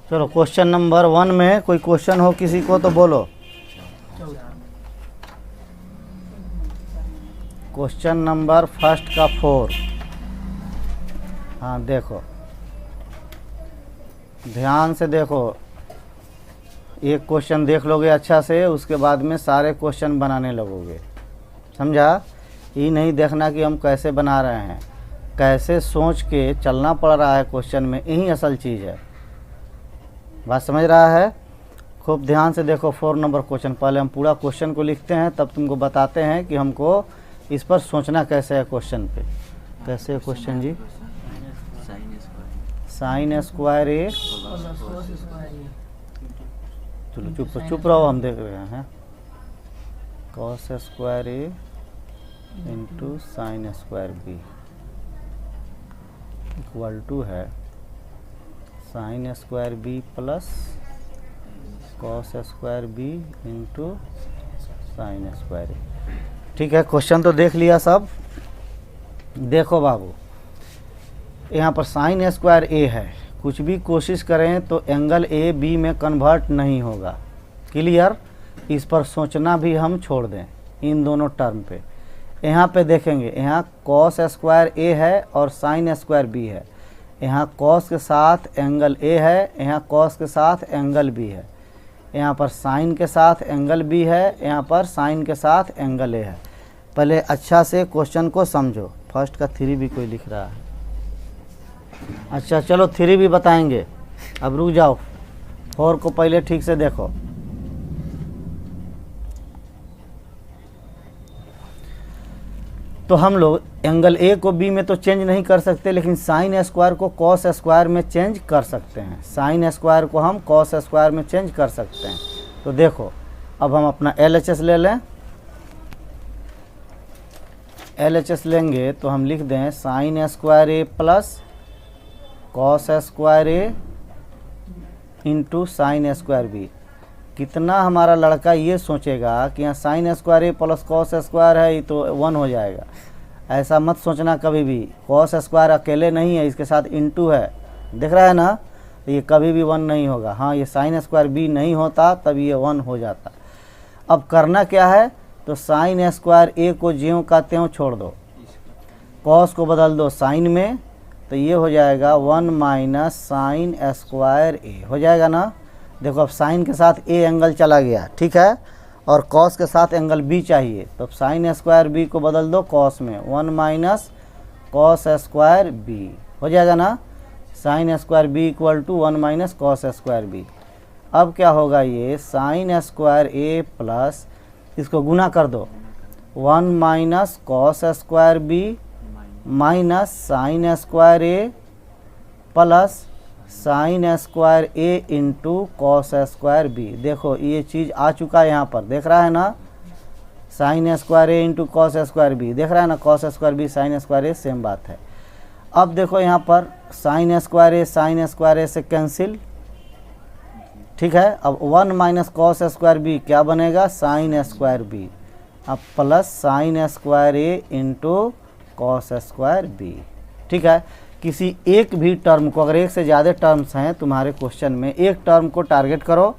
चलो question number 1 में कोई क्वेश्चन हो किसी को तो बोलो। क्वेश्चन नंबर फर्स्ट का 4। हाँ देखो, ध्यान से देखो, एक क्वेश्चन देख लोगे अच्छा से, उसके बाद में सारे क्वेश्चन बनाने लगोगे, समझा। ये नहीं देखना कि हम कैसे बना रहे हैं, कैसे सोच के चलना पड़ रहा है क्वेश्चन में, यही असल चीज़ है। बात समझ रहा है? खूब ध्यान से देखो 4 नंबर क्वेश्चन। पहले हम पूरा क्वेश्चन को लिखते हैं, तब तुमको बताते हैं कि हमको इस पर सोचना कैसे है क्वेश्चन पे। कैसे है क्वेश्चन जी? साइन स्क्वायर ए, चलो चुप रहो, हम देख रहे हैं। Cos square A into sine square B equal to है sine square B plus cos square B into sine square A. ठीक है, क्वेश्चन तो देख लिया सब। देखो बाबू, यहाँ पर साइन स्क्वायर ए है, कुछ भी कोशिश करें तो एंगल ए बी में कन्वर्ट नहीं होगा। क्लियर? इस पर सोचना भी हम छोड़ दें इन दोनों टर्म पे। यहाँ पे देखेंगे, यहाँ कॉस स्क्वायर ए है और साइन स्क्वायर बी है। यहाँ कॉस के साथ एंगल ए है, यहाँ कॉस के साथ एंगल बी है, यहाँ पर साइन के साथ एंगल बी है, यहाँ पर साइन के साथ एंगल ए है। पहले अच्छा से क्वेश्चन को समझो। फर्स्ट का 3 भी कोई लिख रहा है। अच्छा चलो 3 भी बताएंगे, अब रुक जाओ, 4 को पहले ठीक से देखो। तो हम लोग एंगल ए को बी में तो चेंज नहीं कर सकते, लेकिन साइन स्क्वायर को कॉस स्क्वायर में चेंज कर सकते हैं। साइन स्क्वायर को हम कॉस स्क्वायर में चेंज कर सकते हैं। तो देखो, अब हम अपना LHS ले लें। LHS लेंगे तो हम लिख दें sign square A plus cos square A into sine square B. कितना हमारा लड़का ये सोचेगा कि यहाँ sign square A plus cos square है, ये तो 1 हो जाएगा। ऐसा मत सोचना कभी भी। कॉस स्क्वायर अकेले नहीं है, इसके साथ इंटू है, दिख रहा है ना, तो ये कभी भी 1 नहीं होगा। हाँ, ये साइन स्क्वायर बी नहीं होता तब ये 1 हो जाता। अब करना क्या है, तो साइन स्क्वायर ए को ज्यों का त्यों छोड़ दो, कॉस को बदल दो साइन में, तो ये हो जाएगा 1 माइनस साइन स्क्वायर ए हो जाएगा ना। देखो, अब साइन के साथ ए एंगल चला गया, ठीक है, और कॉस के साथ एंगल बी चाहिए, तो साइन स्क्वायर बी को बदल दो कॉस में, 1 माइनस कॉस स्क्वायर बी हो जाएगा ना। Sine square B equal to 1 minus cos square b. अब क्या होगा, ये साइन स्क्वायर ए प्लस, इसको गुना कर दो, 1 minus cos square B minus sine square A plus sine square A into cos square B. देखो ये चीज़ आ चुका है यहाँ पर, देख रहा है ना, sine square A into cos square B, देख रहा है ना, cos square B sine square A same बात है। अब देखो यहाँ पर साइन स्क्वायर ए से कैंसिल, ठीक है। अब 1 माइनस कॉस स्क्वायर बी क्या बनेगा, साइन स्क्वायर बी, अब plus sine square A into cos square B, ठीक है। किसी एक भी टर्म को, अगर एक से ज़्यादा टर्म्स हैं तुम्हारे क्वेश्चन में, एक टर्म को टारगेट करो,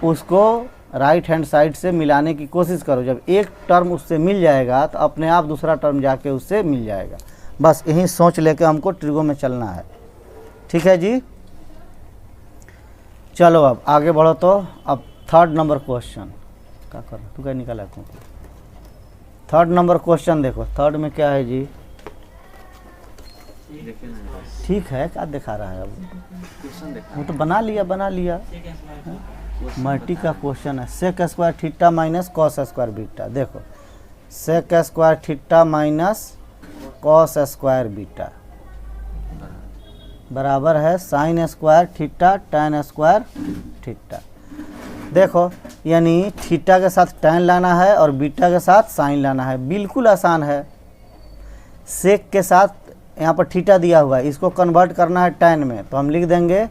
उसको राइट हैंड साइड से मिलाने की कोशिश करो। जब एक टर्म उससे मिल जाएगा तो अपने आप दूसरा टर्म जाके उससे मिल जाएगा। बस यही सोच लेके हमको ट्रिगो में चलना है, ठीक है जी। चलो अब आगे बढ़ो। तो अब 3rd नंबर क्वेश्चन क्या कर रहा, तू क्या निकाला तू? 3rd नंबर क्वेश्चन देखो, 3rd में क्या है जी, ठीक है, क्या दिखा रहा है, अब वो तो बना लिया मल्टी का क्वेश्चन है। Sec square theta minus cos square beta. देखो, sec square theta minus cos square beta बराबर है sine square theta tan square theta. देखो, यानी थीटा के साथ टैन लाना है और बीटा के साथ साइन लाना है, बिल्कुल आसान है। सेक के साथ यहाँ पर थीटा दिया हुआ है, इसको कन्वर्ट करना है टैन में, तो हम लिख देंगे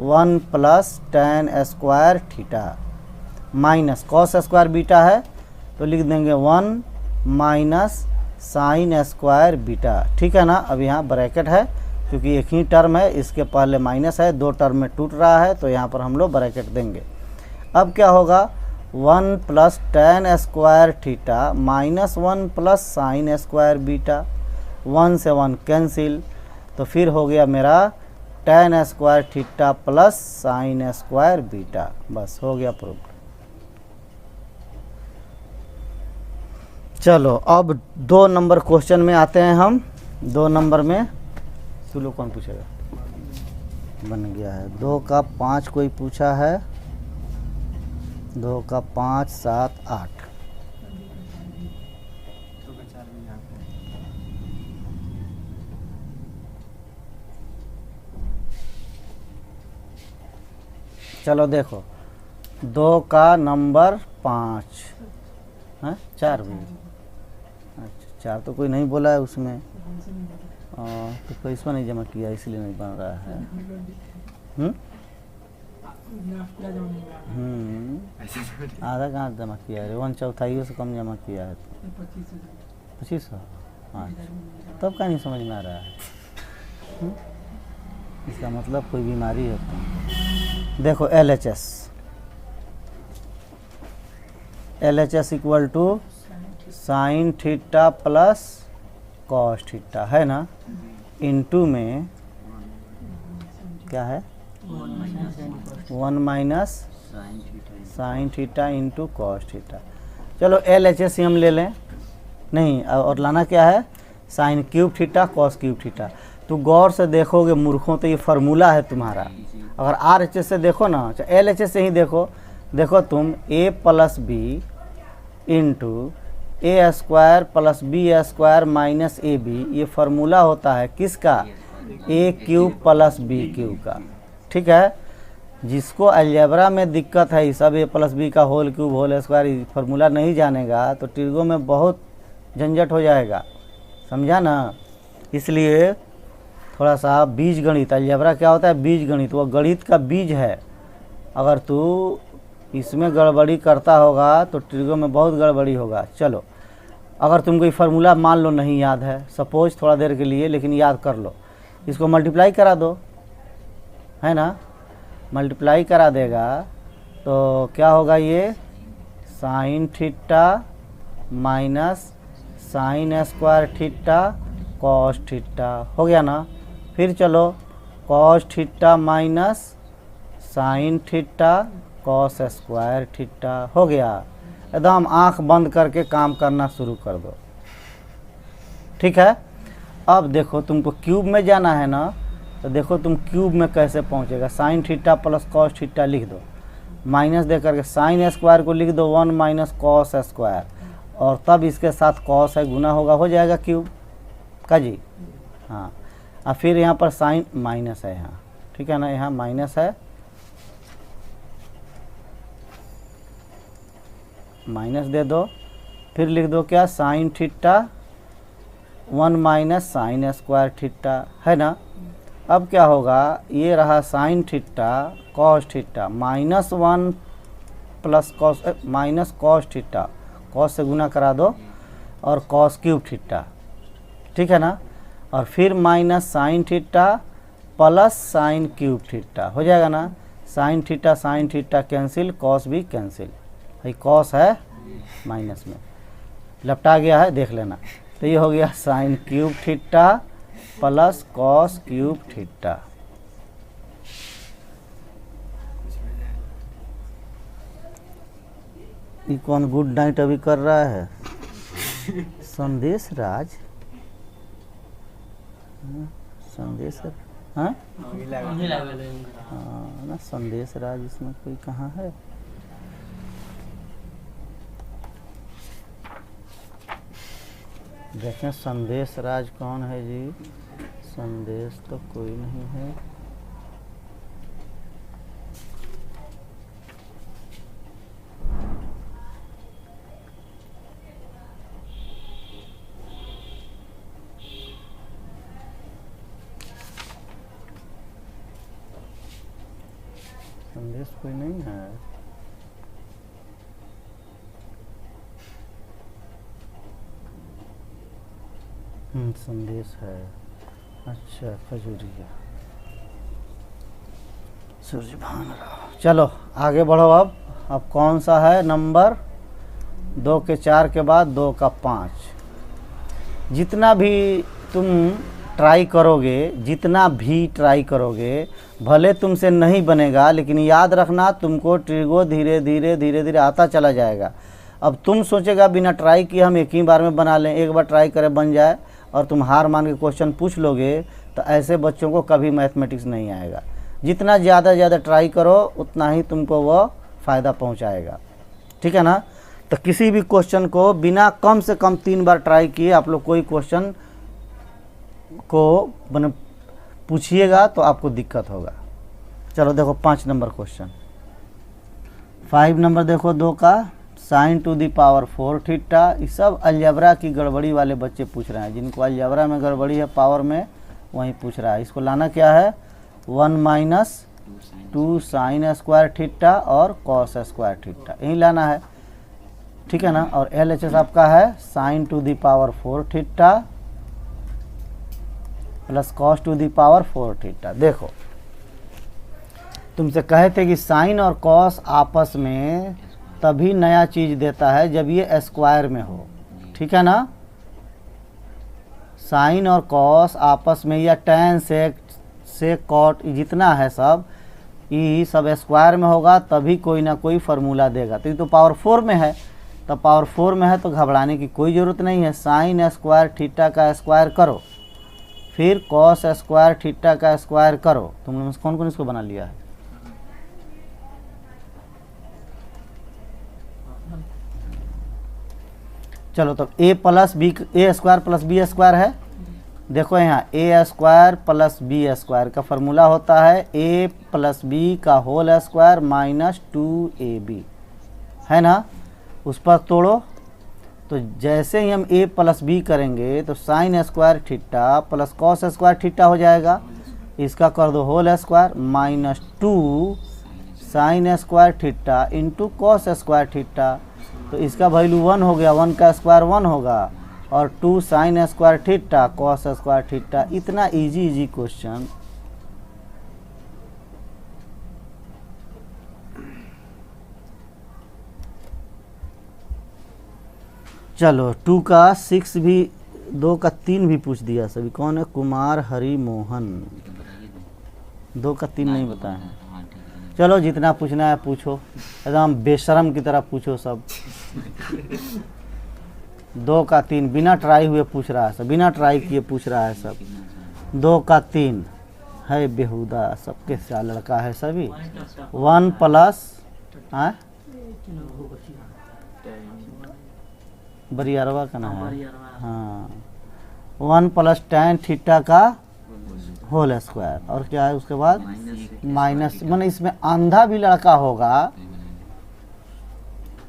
1 plus tan square theta minus cos square beta है, तो लिख देंगे 1 माइनस साइन स्क्वायर बीटा, ठीक है ना। अब यहाँ ब्रैकेट है, क्योंकि एक ही टर्म है, इसके पहले माइनस है, 2 टर्म में टूट रहा है, तो यहाँ पर हम लोग ब्रैकेट देंगे। अब क्या होगा, 1 plus tan square theta minus 1 plus sine square beta, 1 से 1 कैंसिल, तो फिर हो गया मेरा tan square theta plus sine square beta. बस हो गया प्रूफ। चलो अब 2 नंबर क्वेश्चन में आते हैं हम। 2 नंबर में चलो कौन पूछेगा, बन गया है 2 का 5 कोई पूछा है, 2 का 5 7 8। चलो देखो 2 का नंबर 5 है, 4 भी, अच्छा 4 तो कोई नहीं बोला है उसमें, तो पैसा नहीं जमा किया इसलिए नहीं बन रहा है। आधा कहाँ जमा किया है, 1/4 से कम जमा किया है, 2500। अच्छा तब क्या नहीं समझ में आ रहा है, इसका मतलब कोई बीमारी है तो। देखो LHS equal to sine theta plus cos theta है ना, इनटू में क्या है 1 minus sine theta into cos theta. चलो LHS ही हम ले लें, नहीं और लाना क्या है, sine cube theta cos cube theta. तो गौर से देखोगे मूर्खों तो ये फार्मूला है तुम्हारा। अगर RHS से देखो ना, LHS से ही देखो तुम a plus B into a square plus b square minus a b, ये फार्मूला होता है किसका, a cube plus b cube का। ठीक है, जिसको अलजेब्रा में दिक्कत है, सब ए प्लस बी का whole cube whole square formula नहीं जानेगा तो ट्रिगो में बहुत झंझट हो जाएगा, समझा ना। इसलिए थोड़ा सा बीज गणित, अलजेब्रा क्या होता है, बीज गणित, वो गणित का बीज है। अगर तू इसमें गड़बड़ी करता होगा तो ट्रिगो में बहुत गड़बड़ी होगा। चलो अगर तुमको ये फार्मूला मान लो नहीं याद है, सपोज थोड़ा देर के लिए, लेकिन याद कर लो, इसको मल्टीप्लाई करा दो, है ना, मल्टीप्लाई करा देगा तो क्या होगा, ये sign theta minus sine square theta cos theta हो गया ना। फिर चलो cos theta minus sine theta cos square theta हो गया। एकदम आंख बंद करके काम करना शुरू कर दो, ठीक है। अब देखो तुमको क्यूब में जाना है ना, तो देखो तुम क्यूब में कैसे पहुंचेगा, sign theta plus cos theta लिख दो, माइनस दे करके साइन स्क्वायर को लिख दो 1 माइनस कॉस स्क्वायर, और तब इसके साथ कॉस है गुना होगा, हो जाएगा क्यूब का जी। हाँ, और फिर यहाँ पर साइन माइनस है यहाँ, ठीक है ना, यहाँ माइनस है, माइनस दे दो, फिर लिख दो क्या, sine theta 1 minus sine square theta, है ना। अब क्या होगा, ये रहा sine theta cos theta minus 1 plus cos minus cos theta, cos से गुना करा दो, और कॉस क्यूब थीटा, ठीक है ना, और फिर minus sine theta plus sign cube theta हो जाएगा ना। साइन थीटा कैंसिल, कॉस भी कैंसिल, भाई कॉस है माइनस में लपटा गया है, देख लेना। तो ये हो गया sign cube theta plus cos cube theta. ये कौन गुड नाइट अभी कर रहा है, संदेश राज, संदेश, हाँ ना, संदेश राज इसमें कोई कहाँ है। देखें संदेश राज कौन है जी, संदेश तो कोई नहीं है। संदेश कोई नहीं है, संदेश है, अच्छा खजूरिया, सूर्य भान राव। चलो आगे बढ़ो। अब कौन सा है नंबर? 2 के 4 के बाद 2 का 5। जितना भी तुम ट्राई करोगे, जितना भी ट्राई करोगे, भले तुमसे नहीं बनेगा, लेकिन याद रखना तुमको ट्रिगो धीरे धीरे धीरे धीरे आता चला जाएगा। अब तुम सोचेगा बिना ट्राई किए हम एक ही बार में बना लें, एक बार ट्राई करें बन जाए, और तुम हार मान के क्वेश्चन पूछ लोगे, तो ऐसे बच्चों को कभी मैथमेटिक्स नहीं आएगा। जितना ज़्यादा ट्राई करो उतना ही तुमको वो फ़ायदा पहुंचाएगा। ठीक है ना? तो किसी भी क्वेश्चन को बिना कम से कम 3 बार ट्राई किए आप लोग कोई क्वेश्चन को मैंने पूछिएगा तो आपको दिक्कत होगा। चलो देखो 5 नंबर क्वेश्चन। 5 नंबर देखो 2 का sin to the power 4 theta. ये सब अलजबरा की गड़बड़ी वाले बच्चे पूछ रहे हैं, जिनको अलजबरा में गड़बड़ी है पावर में वहीं पूछ रहा है। इसको लाना क्या है? 1 - 2 sin स्क्वायर थीटा और cos स्क्वायर थीटा, यही लाना है। ठीक है ना? और LHS आपका है sin to the power 4 theta plus cos to the power 4 theta. देखो तुमसे कहे थे कि साइन और कॉस आपस में तभी नया चीज देता है जब ये स्क्वायर में हो। ठीक है ना? साइन और कॉस आपस में, या tan सेक कॉट जितना है सब, ये सब स्क्वायर में होगा तभी कोई ना कोई फार्मूला देगा। तो ये तो पावर 4 में है, तो पावर 4 में है तो घबराने की कोई ज़रूरत नहीं है। साइन स्क्वायर थीटा का स्क्वायर करो, फिर कॉस स्क्वायर थीटा का स्क्वायर करो। तुम लोगों ने कौन कौन इसको बना लिया है? चलो तो a square plus b square है। देखो यहाँ a square plus b square का फॉर्मूला होता है a प्लस बी का होल स्क्वायर माइनस 2ab, है ना? उस पर तोड़ो तो जैसे ही हम a प्लस बी करेंगे तो sine square theta plus cos square theta हो जाएगा। इसका कर दो whole square minus 2 sine square theta into cos square theta. तो इसका वैल्यू 1 हो गया, 1 का स्क्वायर 1 होगा, और 2 sine square theta cos square theta. इतना इजी क्वेश्चन। चलो 2 का 6 भी, 2 का 3 भी पूछ दिया सभी। कौन है? कुमार हरि मोहन। 2 का 3 नहीं बताया। चलो जितना पूछना है पूछो, एकदम बेशरम की तरह पूछो सब। 2 का 3 बिना ट्राई हुए पूछ रहा है सब, बिना ट्राई किए पूछ रहा है सब। 2 का 3 है बेहुदा, सबके साथ लड़का है सभी। 1 प्लस बरियारवा का ना है, हाँ 1 प्लस tan थीटा का होल स्क्वायर, और क्या है उसके बाद माइनस। मैंने इसमें अंधा भी लड़का होगा,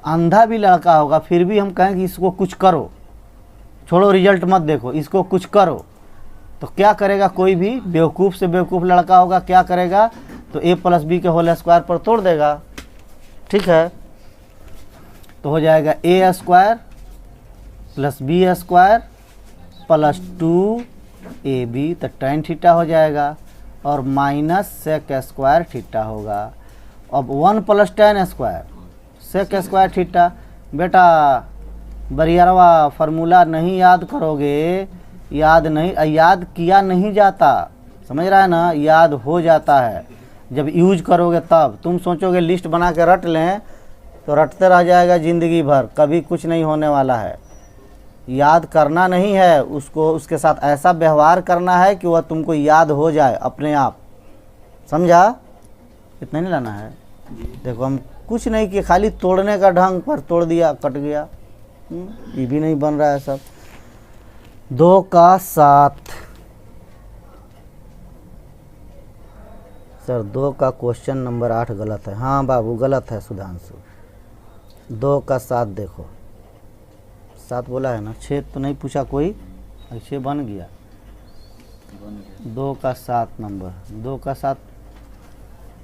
अंधा भी लड़का होगा, फिर भी हम कहें कि इसको कुछ करो, छोड़ो रिजल्ट मत देखो, इसको कुछ करो। तो क्या करेगा? कोई भी बेवकूफ़ से बेवकूफ़ लड़का होगा, क्या करेगा? तो a प्लस बी के होल स्क्वायर पर तोड़ देगा। ठीक है? तो हो जाएगा a square plus b square plus 2ab, तो tan थीटा हो जाएगा, और माइनस सेक स्क्वायर थीटा होगा। अब 1 plus tan square sec square theta. बेटा बरियारवा फार्मूला नहीं याद करोगे, याद किया नहीं जाता, समझ रहा है ना? याद हो जाता है जब यूज करोगे तब। तुम सोचोगे लिस्ट बना के रट लें तो रटते रह जाएगा ज़िंदगी भर, कभी कुछ नहीं होने वाला है। याद करना नहीं है उसको, उसके साथ ऐसा व्यवहार करना है कि वह तुमको याद हो जाए अपने आप। समझा? इतना नहीं लाना है। देखो हम कुछ नहीं किए, खाली तोड़ने का ढंग पर तोड़ दिया, कट गया। ये भी नहीं बन रहा है सब। 2 का 7। सर 2 का क्वेश्चन नंबर 8 गलत है। हाँ बाबू गलत है सुधांशु। 2 का 7 देखो, 7 बोला है ना, 6 तो नहीं पूछा कोई, 6 बन गया। 2 का 7 नंबर, 2 का 7,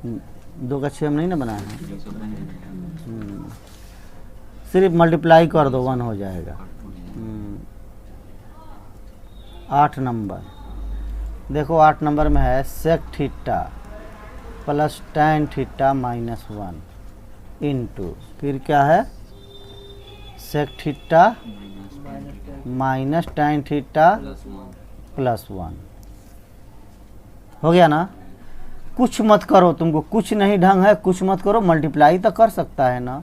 2 का 6 हम नहीं ना बनाए हैं। सिर्फ मल्टीप्लाई कर दो 1 हो जाएगा। 8 नंबर देखो 8 नंबर में है sec theta plus tan theta minus 1 into फिर क्या है sec theta minus tan theta plus 1। हो गया ना। कुछ मत करो, तुमको कुछ नहीं ढंग है, कुछ मत करो, मल्टीप्लाई तो कर सकता है ना,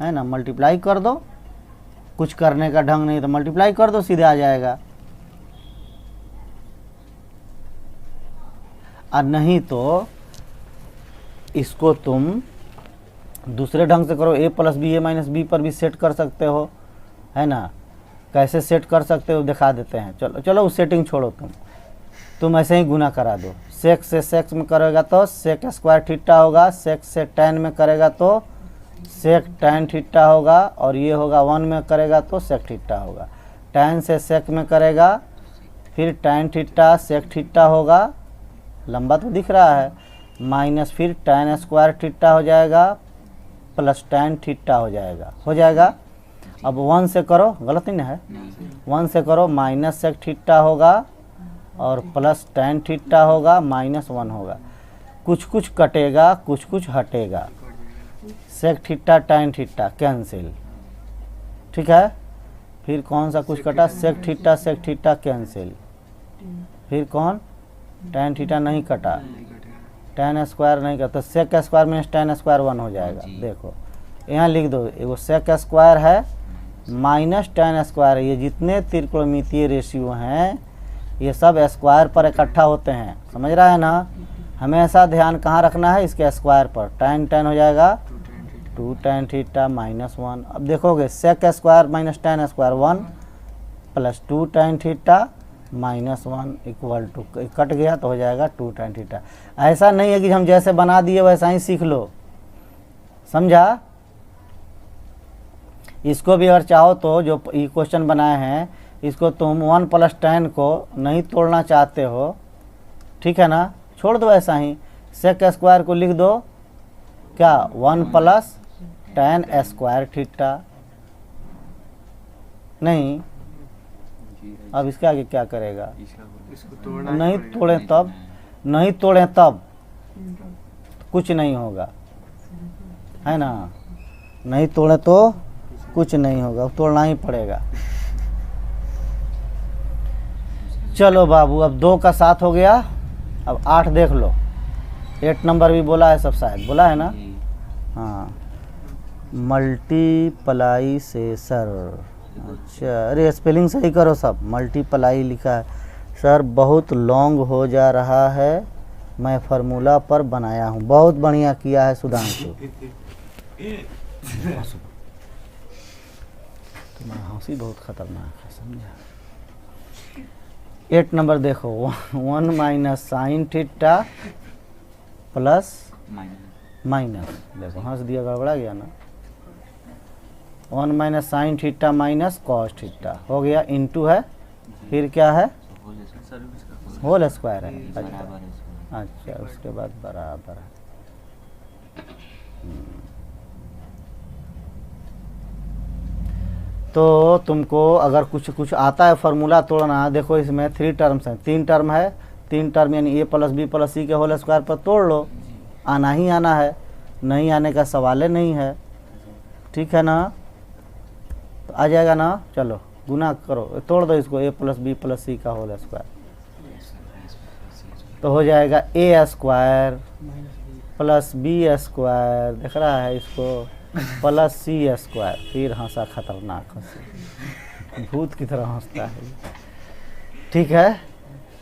है ना, मल्टीप्लाई कर दो। कुछ करने का ढंग नहीं तो मल्टीप्लाई कर दो, सीधे आ जाएगा। और नहीं तो इसको तुम दूसरे ढंग से करो, a plus b a minus b पर भी सेट कर सकते हो, है ना। कैसे सेट कर सकते हो दिखा देते हैं। चलो चलो उस सेटिंग छोड़ो, तुम ऐसे ही गुना करा दो। सेक से सेक्स में करेगा तो सेक स्क्वायर थीटा होगा, सेक से tan में करेगा तो सेक tan थीटा होगा, और ये होगा 1 में करेगा तो सेक थीटा होगा। tan से सेक में करेगा फिर tan थीटा सेक थीटा होगा, लंबा तो दिख रहा है, माइनस फिर tan स्क्वायर थीटा हो जाएगा प्लस tan थीटा हो जाएगा। अब 1 से करो, गलत नहीं है, 1 से करो माइनस सेक थीटा होगा और प्लस tan थीटा होगा माइनस 1 होगा। कुछ कुछ कटेगा, कुछ कुछ हटेगा। Sec theta tan theta cancel, ठीक है। फिर कौन सा कुछ कटा, सेक थीटा कैंसिल। फिर कौन tan थीटा नहीं कटा, tan स्क्वायर नहीं कटा, तो sec square minus tan square 1 हो जाएगा। देखो यहाँ लिख दो, एगो सेक स्क्वायर है माइनस tan स्क्वायर है। ये जितने त्रिकोणमितीय रेशियो हैं ये सब स्क्वायर पर इकट्ठा होते हैं, समझ रहा है ना। हमेशा ध्यान कहाँ रखना है, इसके स्क्वायर पर। tan हो जाएगा 2 tan थीटा माइनस 1। अब देखोगे sec square minus tan square 1 plus 2 tan theta minus 1 equal to, कट गया तो हो जाएगा 2 tan थीटा। ऐसा नहीं है कि हम जैसे बना दिए वैसा ही सीख लो, समझा। इसको भी अगर चाहो तो जो ये क्वेश्चन बनाए हैं इसको तुम 1 प्लस tan को नहीं तोड़ना चाहते हो, ठीक है ना, छोड़ दो ऐसा ही। सेक स्क्वायर को लिख दो क्या, 1 प्लस tan स्क्वायर थीटा। नहीं, अब इसके आगे क्या करेगा, नहीं तोड़े तब कुछ नहीं होगा, है ना। नहीं तोड़े तो कुछ नहीं होगा, तोड़ना ही पड़ेगा। चलो बाबू, अब 2 का 7 हो गया। अब 8 देख लो, 8 नंबर भी बोला है सब, शायद बोला है ना। हाँ, मल्टीप्लाई से सर, अच्छा, अरे स्पेलिंग सही करो सब, मल्टीप्लाई लिखा है सर, बहुत लॉन्ग हो जा रहा है, मैं फार्मूला पर बनाया हूँ। बहुत बढ़िया किया है सुधांशु। तुम्हारा हंसी बहुत खतरनाक है, समझा। 8 नंबर देखो, 1 minus sine theta plus minus, देखो हंस दिया, गड़बड़ा गया ना। 1 minus sine theta minus cos theta हो गया, इंटू है, फिर क्या है, होल स्क्वायर है। अच्छा, उसके बाद बराबर है। तो तुमको अगर कुछ आता है फार्मूला तोड़ना, देखो इसमें 3 टर्म्स हैं, 3 टर्म है, 3 टर्म यानी a प्लस बी प्लस सी के होल स्क्वायर पर तोड़ लो, आना ही आना है, नहीं आने का सवाल नहीं है, ठीक है ना। तो आ जाएगा ना। चलो गुना करो, तोड़ दो इसको, a plus b plus c का होल स्क्वायर, तो हो जाएगा a square plus b square, दिख रहा है इसको, प्लस सी स्क्वायर। फिर हंसा, खतरनाक हंसी, भूत की तरह हंसता है, ठीक है।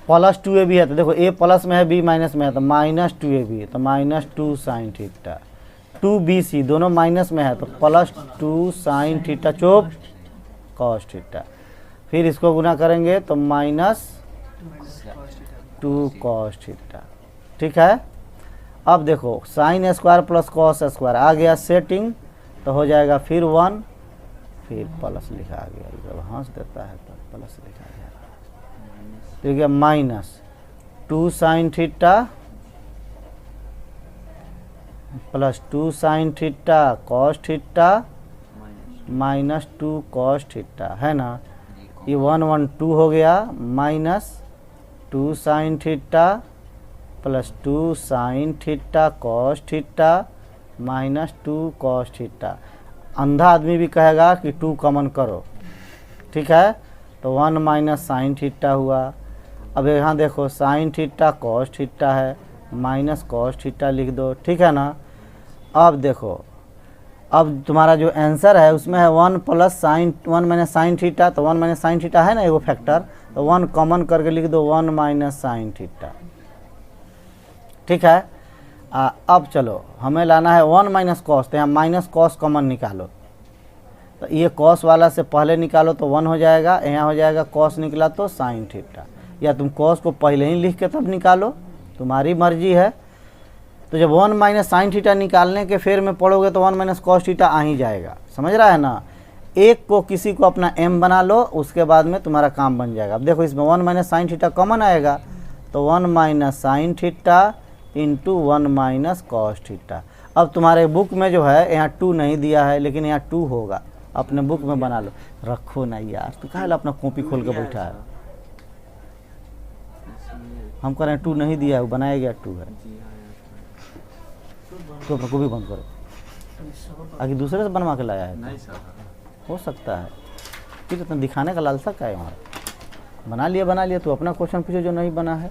प्लस 2a भी है, तो देखो a प्लस में है, b माइनस में है, तो माइनस 2a भी है, तो माइनस 2 साइन थीटा। 2bc दोनों माइनस में है, तो प्लस 2 साइन थीटा चुप कॉस थीटा। फिर इसको गुना करेंगे तो माइनस 2 कॉस थीटा, ठीक है। अब देखो sine square plus cos square आ गया सेटिंग, तो हो जाएगा फिर 1, फिर प्लस लिखा गया, जब हंस देता है तो प्लस लिखा गया, ठीक है, minus 2 sign theta plus 2 sine theta cos theta minus 2 cos theta, है ना। ये 1 1 2 हो गया, minus 2 sign theta plus 2 sine theta cos theta minus 2 cos theta. अंधा आदमी भी कहेगा कि 2 कॉमन करो, ठीक है, तो 1 माइनस साइन थीटा हुआ। अब यहाँ देखो साइन थीटा कॉस थीटा है, माइनस कॉस थीटा लिख दो, ठीक है ना। अब देखो, अब तुम्हारा जो आंसर है उसमें है 1 plus sign 1 minus sine theta, तो 1 माइनस साइन थीटा है ना एगो फैक्टर, तो 1 कॉमन करके लिख दो 1 माइनस साइन थीटा, ठीक है। अब चलो हमें लाना है 1 माइनस कॉस, तो यहाँ माइनस कॉस कॉमन निकालो, तो ये कॉस वाला से पहले निकालो तो 1 हो जाएगा, यहाँ हो जाएगा कॉस निकला तो साइन थीटा, या तुम कॉस को पहले ही लिख के तब निकालो, तुम्हारी मर्जी है। तो जब 1 माइनस साइन थीटा निकालने के फेर में पढ़ोगे तो 1 माइनस कॉस थीटा आ ही जाएगा, समझ रहा है ना। एक को किसी को अपना m बना लो, उसके बाद में तुम्हारा काम बन जाएगा। अब देखो इसमें 1 माइनस साइन थीटा कॉमन आएगा, तो 1 minus sine theta into 1 minus cos theta. अब तुम्हारे बुक में जो है यहाँ 2 नहीं दिया है, लेकिन यहाँ 2 होगा, अपने बुक में बना लो। रखो ना यार, तो काहे ला अपना कॉपी खोल के बैठा है। हम कह रहे हैं 2 नहीं दिया है, बनाया गया 2 है, तो अपना कॉपी बंद करो। आगे दूसरे से बनवा के लाया है, नहीं सर हो सकता है, फिर इतना दिखाने का लालसा क्या है। वहाँ बना लिया तो अपना क्वेश्चन पूछो जो नहीं बना है।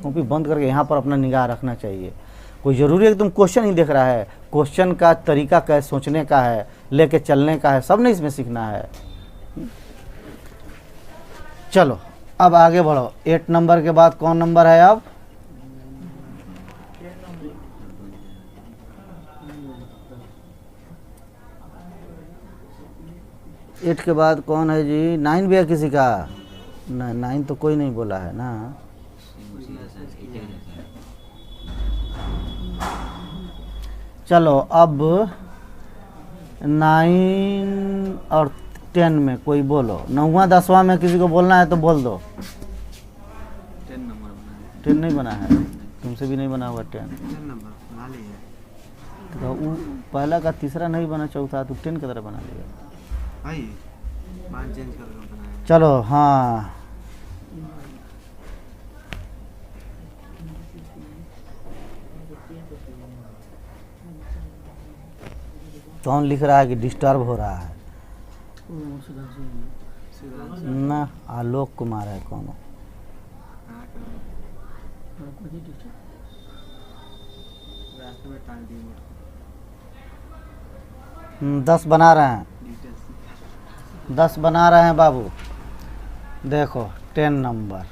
कॉपी बंद करके यहाँ पर अपना निगाह रखना चाहिए। कोई ज़रूरी है कि तुम क्वेश्चन ही देख रहा है, क्वेश्चन का तरीका क्या है, सोचने का है, लेके चलने का है, सब नहीं इसमें सीखना है। चलो अब आगे बढ़ो। 8 नंबर के बाद कौन नंबर है अब? एट के बाद कौन है जी? 9 भी है किसी का? ना 9 तो कोई नहीं बोला है ना। चलो अब 9 और 10 में कोई बोलो। 9वां 10वां में किसी को बोलना है तो बोल दो। 10 नहीं बना है, तुमसे भी नहीं बना हुआ 10 तो वो पहला का तीसरा नहीं बना, चौथा तो 10 की तरह बना लिया। चलो हाँ, कौन लिख रहा है कि डिस्टर्ब हो रहा है? ना, आलोक कुमार है कौन? 10 बना रहे हैं, 10 बना रहे हैं बाबू। देखो 10 नंबर,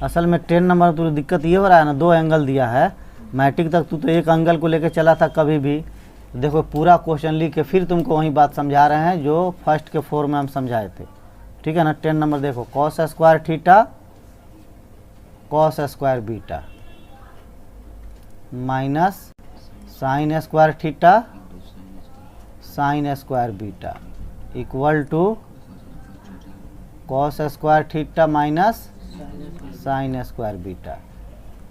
असल में 10 नंबर तो दिक्कत ये हो रहा है ना, 2 एंगल दिया है। मैट्रिक तक तू तो एक एंगल को लेकर चला था कभी भी। देखो पूरा क्वेश्चन लिख के फिर तुमको वही बात समझा रहे हैं जो फर्स्ट के 4 में हम समझाए थे, ठीक है ना। 10 नंबर देखो, cos square theta cos square beta minus sine square theta sine square beta equal to cos square theta minus sine square beta.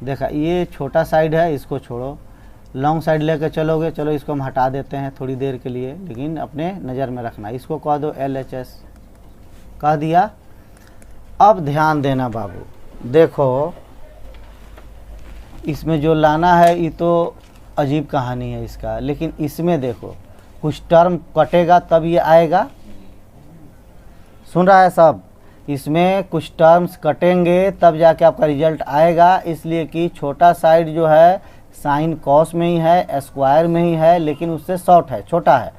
देखा ये छोटा साइड है, इसको छोड़ो, लॉन्ग साइड लेकर चलोगे। चलो इसको हम हटा देते हैं थोड़ी देर के लिए, लेकिन अपने नज़र में रखना। इसको कह दो LHS, कह दिया। अब ध्यान देना बाबू, देखो इसमें जो लाना है ये तो अजीब कहानी है इसका, लेकिन इसमें देखो कुछ टर्म कटेगा तब ये आएगा। सुन रहा है सब? इसमें कुछ टर्म्स कटेंगे तब जाके आपका रिजल्ट आएगा, इसलिए कि छोटा साइड जो है साइन कॉस में ही है, स्क्वायर में ही है, लेकिन उससे शॉर्ट है, छोटा है।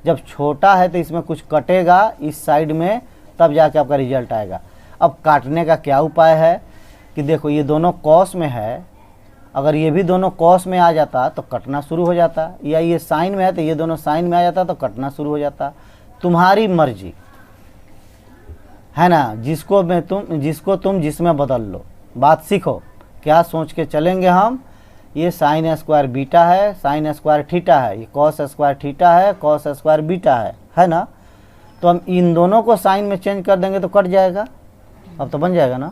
जब छोटा है तो इसमें कुछ कटेगा इस साइड में, तब जाके आपका रिजल्ट आएगा। अब काटने का क्या उपाय है कि देखो ये दोनों कॉस में है, अगर ये भी दोनों कॉस में आ जाता तो कटना शुरू हो जाता, या ये साइन में है तो ये दोनों साइन में आ जाता तो कटना शुरू हो जाता। तुम्हारी मर्जी है ना, जिसको तुम जिसमें बदल लो। बात सीखो, क्या सोच के चलेंगे हम। ये साइन स्क्वायर बीटा है, साइन स्क्वायर थीटा है, ये कॉस स्क्वायर थीटा है, कॉस स्क्वायर बीटा है ना। तो हम इन दोनों को साइन में चेंज कर देंगे तो कट जाएगा। अब तो बन जाएगा ना,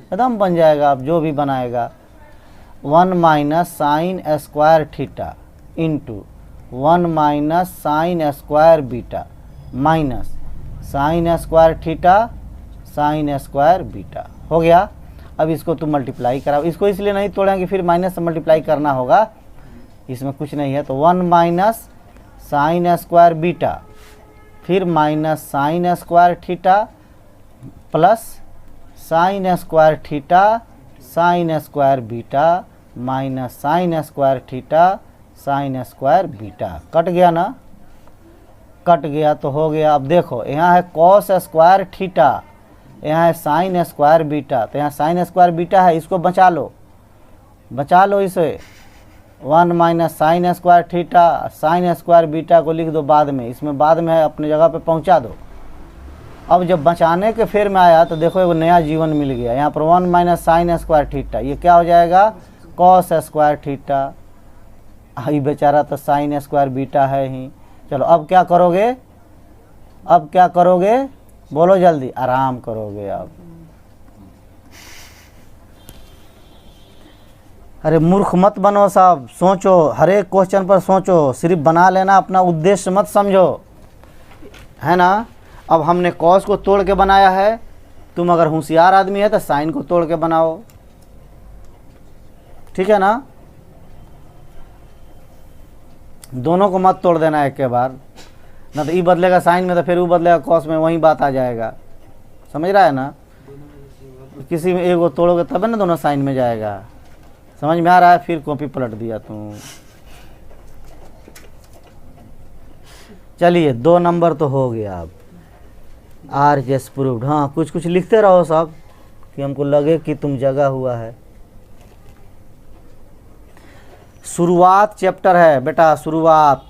एकदम बन जाएगा। अब जो भी बनाएगा 1 minus sine square theta into 1 minus sine square beta minus sine square theta sine square beta. हो गया। अब इसको तुम मल्टीप्लाई कराओ, इसको इसलिए नहीं तोड़ेंगे फिर माइनस से मल्टीप्लाई करना होगा, इसमें कुछ नहीं है। तो 1 माइनस साइन स्क्वायर बीटा, फिर minus sine square theta plus sine square theta sine square beta minus sine square theta sine square beta. Cut गया ना, कट गया तो हो गया। अब देखो यहाँ है कॉस स्क्वायर थीटा, यहाँ है साइन स्क्वायर बीटा, तो यहाँ साइन स्क्वायर बीटा है, इसको बचा लो, बचा लो इसे। 1 minus sine square theta sine square beta को लिख दो बाद में, इसमें बाद में है, अपने जगह पे पहुंचा दो। अब जब बचाने के फेर में आया तो देखो एक नया जीवन मिल गया। यहाँ पर 1 माइनस साइन स्क्वायर थीटा, ये क्या हो जाएगा कॉस स्क्वायर थीटा। ये बेचारा तो साइन स्क्वायर बीटा है ही। चलो अब क्या करोगे, अब क्या करोगे बोलो जल्दी, आराम करोगे अब। अरे मूर्ख मत बनो साहब, सोचो, हर एक क्वेश्चन पर सोचो, सिर्फ बना लेना, अपना उद्देश्य मत समझो, है ना। अब हमने कॉस को तोड़ के बनाया है, तुम अगर होशियार आदमी है तो साइन को तोड़ के बनाओ, ठीक है ना। दोनों को मत तोड़ देना एक के बार, ना तो ई बदलेगा साइन में तो फिर वो बदलेगा कॉस में, वही बात आ जाएगा, समझ रहा है ना। किसी में एक वो तोड़ोगे तब ना दोनों साइन में जाएगा, समझ में आ रहा है। फिर कॉपी पलट दिया तुम। चलिए 2 नंबर तो हो गया। अब आर जस्ट प्रूव्ड। हाँ कुछ कुछ लिखते रहो सब कि हमको लगे कि तुम जगा हुआ है। शुरुआत चैप्टर है बेटा, शुरुआत।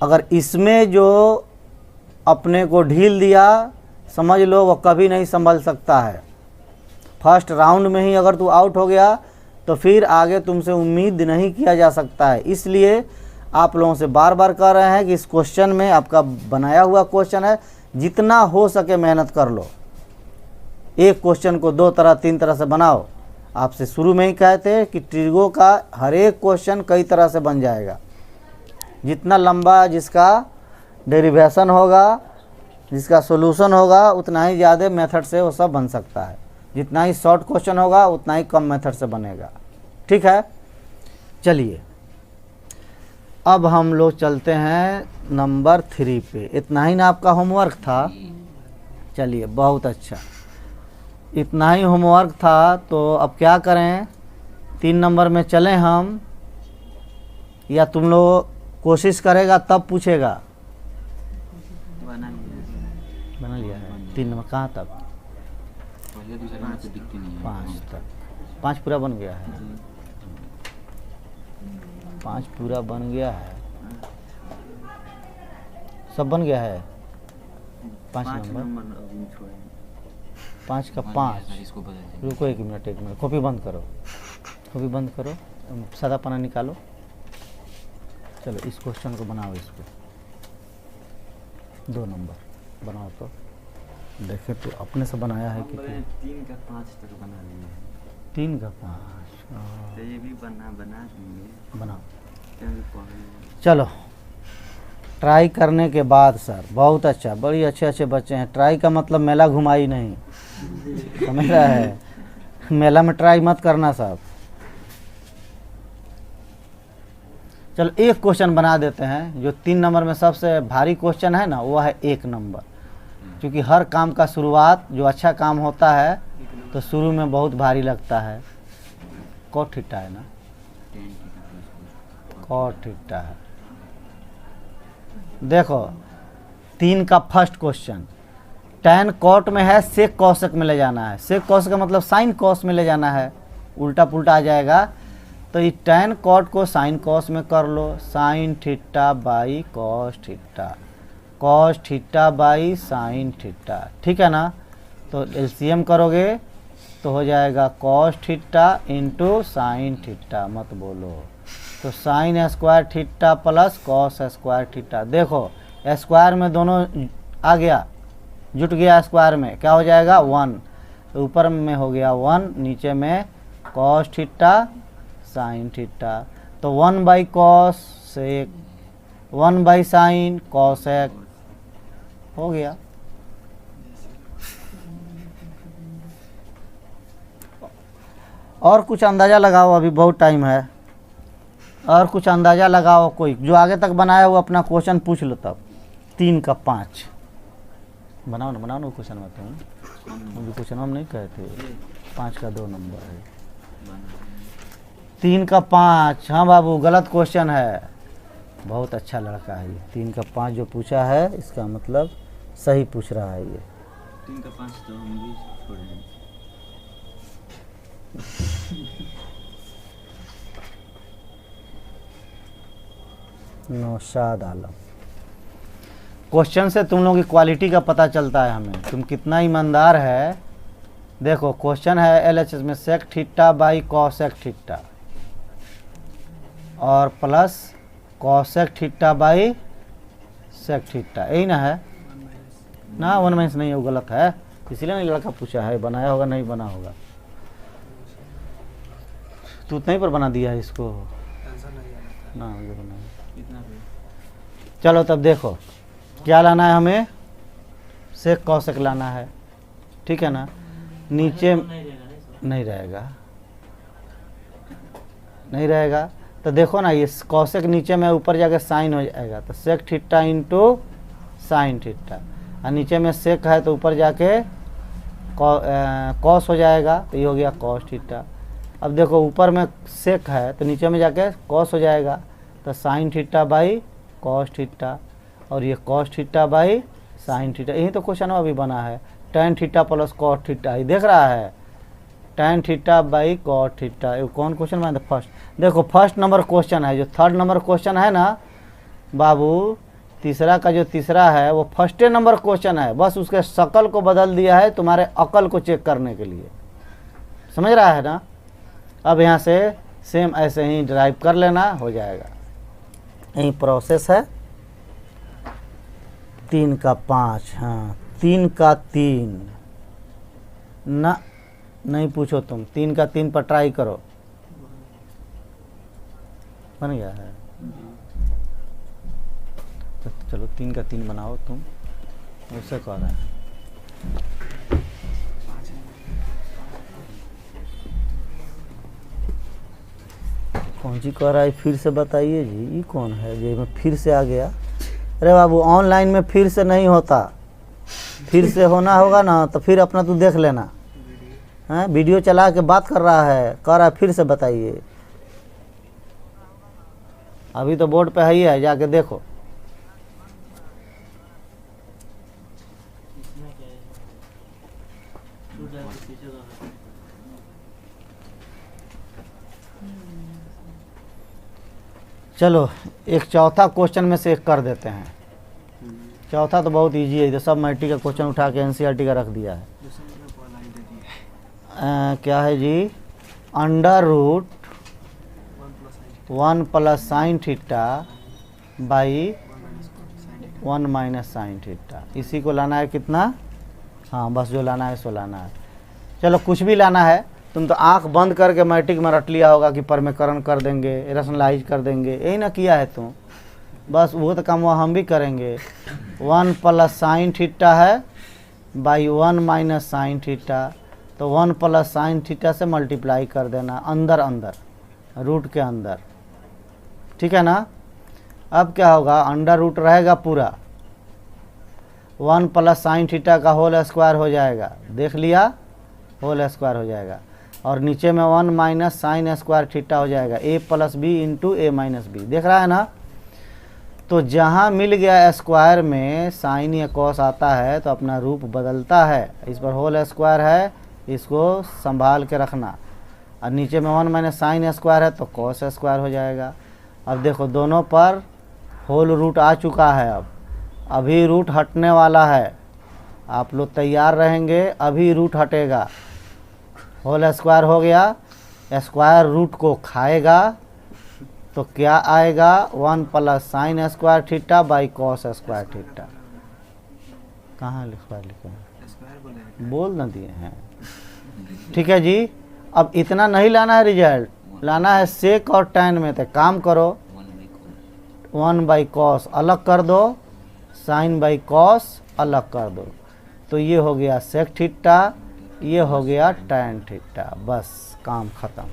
अगर इसमें जो अपने को ढील दिया समझ लो वो कभी नहीं संभल सकता है। फर्स्ट राउंड में ही अगर तू आउट हो गया तो फिर आगे तुमसे उम्मीद नहीं किया जा सकता है। इसलिए आप लोगों से बार बार कह रहे हैं कि इस क्वेश्चन में, आपका बनाया हुआ क्वेश्चन है, जितना हो सके मेहनत कर लो। एक क्वेश्चन को 2 तरह 3 तरह से बनाओ। आपसे शुरू में ही कहते कि ट्रिगो का हर एक क्वेश्चन कई तरह से बन जाएगा। जितना लंबा जिसका डेरिवेशन होगा, जिसका सॉल्यूशन होगा, उतना ही ज़्यादा मेथड से वो सब बन सकता है। जितना ही शॉर्ट क्वेश्चन होगा उतना ही कम मेथड से बनेगा, ठीक है। चलिए अब हम लोग चलते हैं नंबर 3 पे। इतना ही ना आपका होमवर्क था। चलिए बहुत अच्छा, इतना ही होमवर्क था। तो अब क्या करें, 3 नंबर में चलें हम, या तुम लोग कोशिश करेगा तब पूछेगा। बना लिया है 3 नंबर, कहाँ तक? 5 तक। 5 पूरा बन गया है, 5 पूरा बन गया है, सब बन गया है। 5 नंबर 5 का 5। रुको 1 मिनट, कॉपी बंद करो, कॉपी बंद करो, सादा पन्ना निकालो। चलो इस क्वेश्चन को बनाओ, इसको 2 नंबर बनाओ। तो देखे तो अपने से बनाया है कि 3 का 5 तक बना लिया है। 3 का 5 तो ये भी बना देंगे, बनाओ। चलो ट्राई करने के बाद सर बहुत अच्छा, बड़ी अच्छे बच्चे हैं। ट्राई का मतलब मेला घुमाई नहीं, समझ रहा है। मेला में ट्राई मत करना साहब। चलो एक क्वेश्चन बना देते हैं, जो 3 नंबर में सबसे भारी क्वेश्चन है ना, वो है 1 नंबर। क्योंकि हर काम का शुरुआत जो अच्छा काम होता है तो शुरू में बहुत भारी लगता है। कॉट थीटा है ना, कॉट थीटा है। देखो 3 का फर्स्ट क्वेश्चन, tan कॉट में है, सेक कॉसेक में ले जाना है। सेक कॉसेक का मतलब साइन कॉस में ले जाना है, उल्टा पुल्टा आ जाएगा। तो ये tan कॉट को साइन कॉस में कर लो, sine theta by cos theta, cos theta by sine theta, ठीक है ना। तो एलसीएम करोगे तो हो जाएगा cos theta into sine theta, मत बोलो। तो sine square theta plus cos square theta. देखो स्क्वायर में दोनों आ गया, जुट गया स्क्वायर में, क्या हो जाएगा 1। तो ऊपर में हो गया 1, नीचे में कॉस थीटा साइन थीटा। तो 1 by cos sec, 1 by sine cosec, हो गया। और कुछ अंदाज़ा लगाओ, अभी बहुत टाइम है। और कुछ अंदाज़ा लगाओ, कोई जो आगे तक बनाया वो अपना क्वेश्चन पूछ लो तब। 3 का 5 बनाओ ना क्वेश्चन में तुम। अभी क्वेश्चन हम नहीं कहते, 5 का 2 नंबर है। 3 का 5, हाँ बाबू गलत क्वेश्चन है। बहुत अच्छा लड़का है ये। 3 का 5 जो पूछा है इसका मतलब सही पूछ रहा है ये। 3 का 5 तो हम भी छोड़े। नौशाद आलम। क्वेश्चन से तुम लोगों की क्वालिटी का पता चलता है हमें, तुम कितना ईमानदार है। देखो क्वेश्चन है एलएचएस में sec theta by cosec theta और plus cosec theta by sec theta, यही ना है ना। 1 माइनस नहीं है, वो गलत है, इसीलिए नहीं लड़का पूछा है। बनाया होगा नहीं बना होगा, तू उतना ही पर बना दिया है इसको ना। कितना पे? चलो तब देखो क्या लाना है हमें, सेक कॉसेक लाना है, ठीक है ना। नीचे नहीं रहेगा तो देखो ना, ये कॉसेक नीचे में ऊपर जाके साइन हो जाएगा, तो sec theta into sine theta, और नीचे में सेक है तो ऊपर जाके कॉस हो जाएगा, तो ये हो गया कॉस थीटा। अब देखो ऊपर में सेक है तो नीचे में जाके कॉस हो जाएगा, तो sign theta by cos theta, और ये cos theta by sine theta. यही तो क्वेश्चन अभी बना है, tan theta plus cos theta, ये देख रहा है, tan theta by cos theta. ये कौन क्वेश्चन बना था? फर्स्ट। देखो फर्स्ट नंबर क्वेश्चन है, जो थर्ड नंबर क्वेश्चन है ना बाबू, तीसरा का जो तीसरा है वो फर्स्ट नंबर क्वेश्चन है, बस उसके शक्ल को बदल दिया है तुम्हारे अकल को चेक करने के लिए, समझ रहा है ना। अब यहाँ से सेम ऐसे ही ड्राइव कर लेना, हो जाएगा। यही प्रोसेस है। 3 का 5, हाँ 3 का 3 ना, नहीं पूछो तुम। 3 का 3 पर ट्राई करो, बन गया है। तो चलो 3 का 3 बनाओ तुम, उससे कह रहा है। कौन सी कह रहा है, फिर से बताइए जी, ये कौन है जी में फिर से आ गया? अरे बाबू ऑनलाइन में फिर से नहीं होता, फिर से होना होगा ना तो फिर अपना तू देख लेना। हैं वीडियो चला के बात कर रहा है, कह रहा है फिर से बताइए। अभी तो बोर्ड पे ही है, जाके देखो। चलो एक चौथा क्वेश्चन में से एक कर देते हैं। चौथा तो बहुत इजी है, तो सब मैट्रिक का क्वेश्चन उठा के एनसीईआरटी का रख दिया है। क्या है जी, under root 1 plus sine theta by 1 minus sine theta, इसी को लाना है कितना? हाँ बस जो लाना है सो लाना है। चलो कुछ भी लाना है, तुम तो आंख बंद करके मैट्रिक में रट लिया होगा कि परमेकरण कर देंगे, रेशनलाइज कर देंगे, यही ना किया है तुम। बस वो तो काम हम भी करेंगे। 1 प्लस साइन थीटा है बाई 1 माइनस साइन थीटा, तो 1 प्लस साइन थीटा से मल्टीप्लाई कर देना अंदर अंदर, रूट के अंदर, ठीक है ना। अब क्या होगा, अंडर रूट रहेगा पूरा, 1 प्लस साइन थीटा का होल स्क्वायर हो जाएगा, देख लिया, होल स्क्वायर हो जाएगा, और नीचे में 1 माइनस साइन स्क्वायर थीटा हो जाएगा, a plus B into A minus b, देख रहा है ना। तो जहाँ मिल गया स्क्वायर में साइन या कॉस आता है तो अपना रूप बदलता है। इस पर होल स्क्वायर है, इसको संभाल के रखना, और नीचे में 1 माइनस साइन स्क्वायर है तो कॉस स्क्वायर हो जाएगा। अब देखो दोनों पर होल रूट आ चुका है, अब अभी रूट हटने वाला है, आप लोग तैयार रहेंगे, अभी रूट हटेगा। होल स्क्वायर हो गया, स्क्वायर रूट को खाएगा तो क्या आएगा, 1 plus sine square theta by cos square theta. कहाँ स्क्वायर लिखे हैं, बोल न दिए हैं, ठीक है जी। अब इतना नहीं लाना है रिजल्ट, लाना है सेक और टैन में। तो काम करो, 1 बाई कॉस अलग कर दो, साइन बाई कॉस अलग कर दो, तो ये हो गया सेक थीटा ये हो गया tan थीटा। बस काम ख़त्म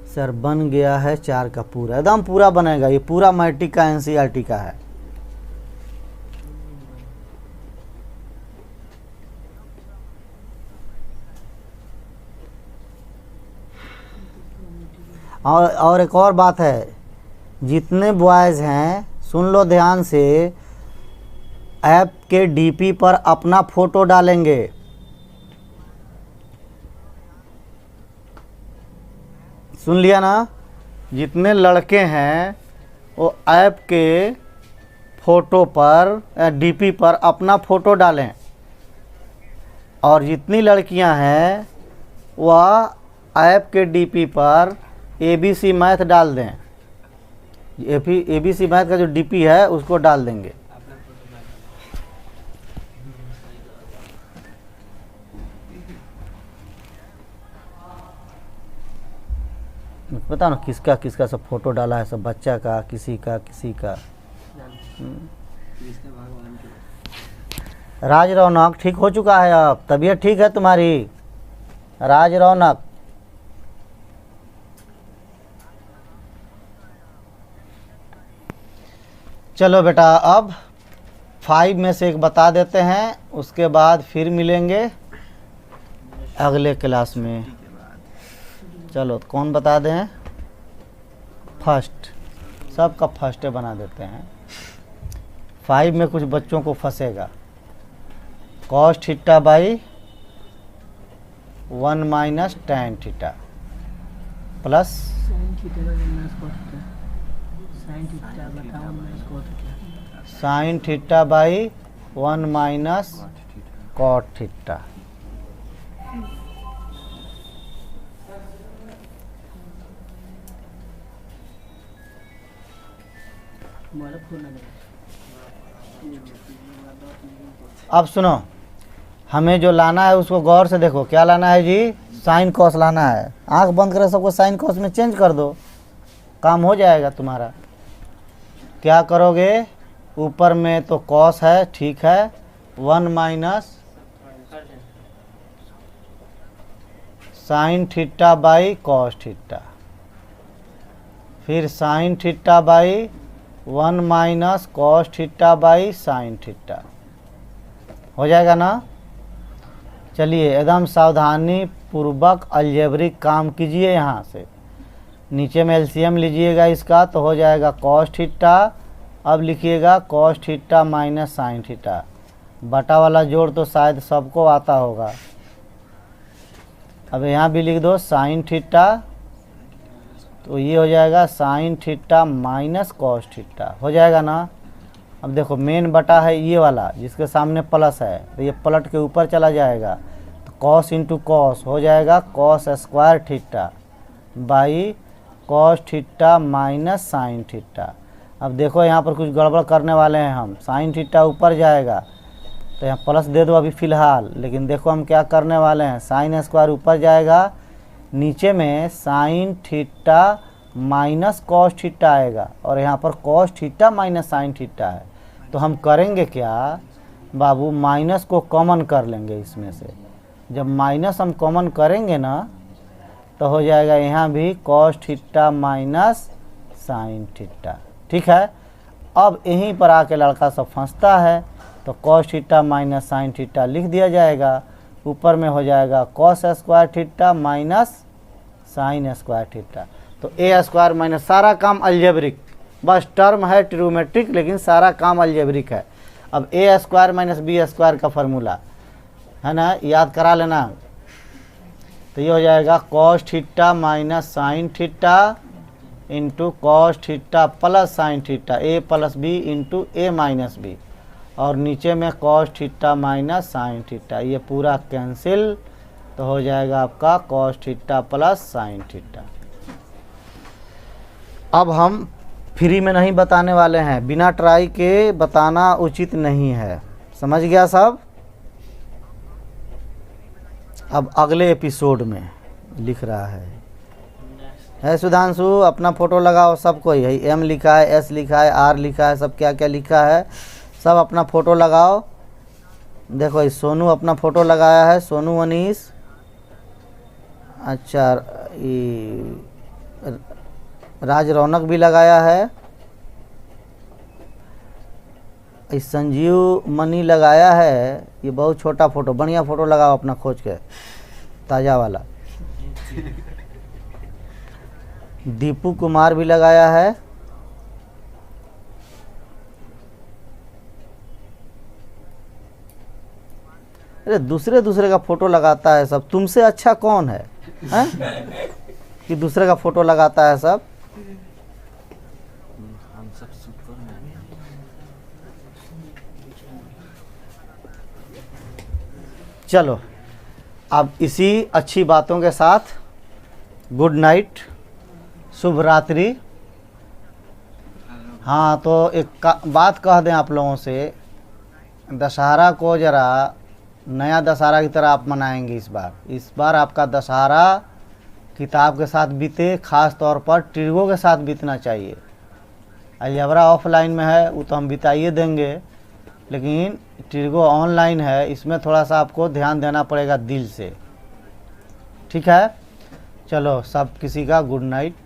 सर, बन गया है 4 का पूरा, एकदम पूरा बनेगा। ये पूरा मैट्रिक का एनसीईआरटी का है। और एक और बात है, जितने बॉयज़ हैं सुन लो ध्यान से, ऐप के डीपी पर अपना फ़ोटो डालेंगे। सुन लिया ना? जितने लड़के हैं वो ऐप के फ़ोटो पर डीपी पर अपना फ़ोटो डालें, और जितनी लड़कियां हैं वह ऐप के डीपी पर ABC मैथ डाल दें। ABC मैथ का जो डीपी है उसको डाल देंगे। पता ना किसका किसका सब फोटो डाला है, सब बच्चा का, किसी का। भगवान के राज रौनक ठीक हो चुका है, अब तबीयत ठीक है तुम्हारी? राज रौनक, चलो बेटा अब 5 में से एक बता देते हैं, उसके बाद फिर मिलेंगे अगले क्लास में। चलो कौन बता दें? फर्स्ट, सबका फर्स्ट बना देते हैं। 5 में कुछ बच्चों को फंसेगा। cos theta by 1 minus tan theta plus sine theta minus cos theta, sine theta बताओ minus cos theta, sine theta by 1 minus cot theta. हमारा फोन लगा। अब सुनो, हमें जो लाना है उसको गौर से देखो। क्या लाना है जी? साइन कॉस लाना है। आंख बंद कर सबको साइन कॉस में चेंज कर दो, काम हो जाएगा तुम्हारा। क्या करोगे? ऊपर में तो कॉस है, ठीक है, 1 minus sine theta by cos theta, फिर sine theta by 1 minus cos theta by sine theta. हो जाएगा ना? चलिए एकदम सावधानी पूर्वक अलजेब्रिक काम कीजिए। यहाँ से नीचे में एलसीएम लीजिएगा इसका, तो हो जाएगा कॉस थीटा। अब लिखिएगा cos theta minus sine theta. बटा वाला जोड़ तो शायद सबको आता होगा। अब यहाँ भी लिख दो साइन थीटा, तो ये हो जाएगा sign theta minus cos theta. हो जाएगा ना? अब देखो मेन बटा है ये वाला जिसके सामने प्लस है, तो ये पलट के ऊपर चला जाएगा, तो कॉस इंटू कॉस हो जाएगा cos square theta by cos theta minus sine theta. अब देखो यहाँ पर कुछ गड़बड़ करने वाले हैं हम। साइन थीटा ऊपर जाएगा तो यहाँ प्लस दे दो अभी फ़िलहाल, लेकिन देखो हम क्या करने वाले हैं। साइन स्क्वायर ऊपर जाएगा, नीचे में sign theta minus cos theta आएगा, और यहाँ पर cos theta minus sine theta है। तो हम करेंगे क्या बाबू, माइनस को कॉमन कर लेंगे इसमें से। जब माइनस हम कॉमन करेंगे ना, तो हो जाएगा यहाँ भी cos theta minus sine theta. ठीक है? अब यहीं पर आके लड़का सब फंसता है, तो cos theta minus sine theta लिख दिया जाएगा। ऊपर में हो जाएगा cos square theta minus sine square theta. तो ए स्क्वायर माइनस, सारा काम अलजेब्रिक, बस टर्म है ट्रिग्नोमेट्रिक, लेकिन सारा काम अलजेब्रिक है। अब A square minus B square का फार्मूला है ना, याद करा लेना। तो ये हो जाएगा cos theta minus sine theta into cos theta plus sine theta, A plus B into A minus B, और नीचे में cos theta minus sine theta. ये पूरा कैंसिल, तो हो जाएगा आपका cos theta plus sine theta. अब हम फ्री में नहीं बताने वाले हैं, बिना ट्राई के बताना उचित नहीं है। समझ गया सब? अब अगले एपिसोड में लिख रहा है सुधांशु, अपना फ़ोटो लगाओ। सबको यही एम लिखा है, एस लिखा है, आर लिखा है, सब क्या क्या लिखा है, सब अपना फ़ोटो लगाओ। देखो इस सोनू अपना फोटो लगाया है, सोनू मनीष। अच्छा, राज रौनक भी लगाया है। इस संजीव मनी लगाया है। ये बहुत छोटा फोटो, बढ़िया फोटो लगाओ अपना खोज के, ताज़ा वाला। दीपू कुमार भी लगाया है। अरे दूसरे दूसरे का फोटो लगाता है सब। तुमसे अच्छा कौन है, हैं? कि दूसरे का फोटो लगाता है सब। हम सब सुपरमैन हैं। चलो अब इसी अच्छी बातों के साथ गुड नाइट, शुभ रात्रि। हाँ, तो एक बात कह दें आप लोगों से, दशहरा को ज़रा नया दशहरा की तरह आप मनाएंगे इस बार आपका दशहरा किताब के साथ बीते, ख़ास तौर पर ट्रिगो के साथ बीतना चाहिए। अलजबरा ऑफलाइन में है, वो तो हम बिताइए देंगे, लेकिन ट्रिगो ऑनलाइन है, इसमें थोड़ा सा आपको ध्यान देना पड़ेगा दिल से। ठीक है, चलो सब किसी का गुड नाइट।